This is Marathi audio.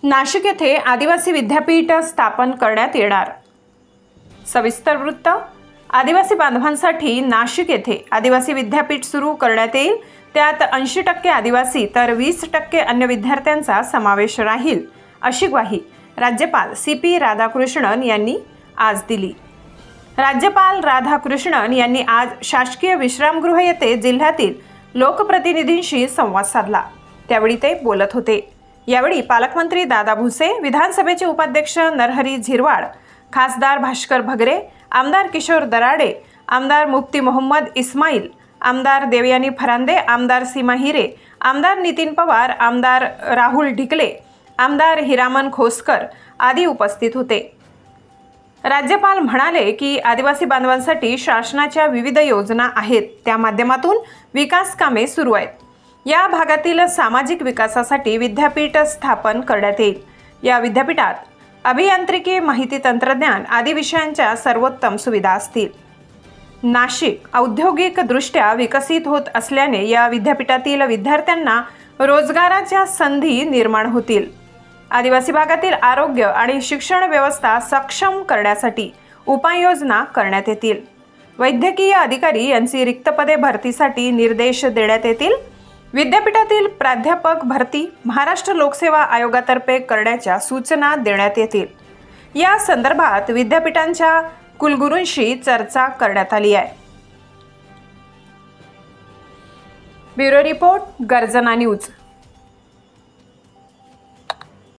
नाशिक येथे आदिवासी विद्यापीठ स्थापन करण्यात येणार। सविस्तर वृत्त। आदिवासी बांधवांसाठी नाशिक येथे आदिवासी विद्यापीठ सुरू करण्यात येईल। त्यात 80% आदिवासी तर 20% अन्य विद्यार्थ्यांचा समावेश राहील, अशी ग्वाही राज्यपाल CP राधाकृष्णन यांनी आज दिली। राज्यपाल राधाकृष्णन यांनी आज शासकीय विश्रामगृह येथे जिल्ह्यातील लोकप्रतिनिधींशी संवाद साधला, त्यावेळी ते बोलत होते। यावेळी पालकमंत्री दादा भुसे, विधानसभेचे उपाध्यक्ष नरहरी झिरवाळ, खासदार भास्कर भगरे, आमदार किशोर दराडे, आमदार मुफ्ती मोहम्मद इस्माईल, आमदार देवयानी फरांदे, आमदार सीमा हिरे, आमदार नितीन पवार, आमदार राहुल ढिकले, आमदार हिरामन खोसकर आदी उपस्थित होते। राज्यपाल म्हणाले की आदिवासी बांधवांसाठी शासनाच्या विविध योजना आहेत, त्या माध्यमातून विकास कामे सुरू आहेत। या भागातील सामाजिक विकासासाठी विद्यापीठ स्थापन करण्यात येईल। या विद्यापीठात अभियांत्रिकी, माहिती तंत्रज्ञान आदी विषयांच्या सर्वोत्तम सुविधा असतील। नाशिक औद्योगिकदृष्ट्या विकसित होत असल्याने या विद्यापीठातील विद्यार्थ्यांना रोजगाराच्या संधी निर्माण होतील। आदिवासी भागातील आरोग्य आणि शिक्षण व्यवस्था सक्षम करण्यासाठी उपाययोजना करण्यात येतील। वैद्यकीय अधिकारी यांची रिक्त पदे भरतीसाठी निर्देश देण्यात येतील। विद्यापीठातील प्राध्यापक भरती महाराष्ट्र लोकसेवा आयोगातर्फे करण्याच्या सूचना देण्यात येतील। या संदर्भात विद्यापीठांच्या कुलगुरूंशी चर्चा करण्यात आली आहे। ब्युरो रिपोर्ट, गर्जना न्यूज।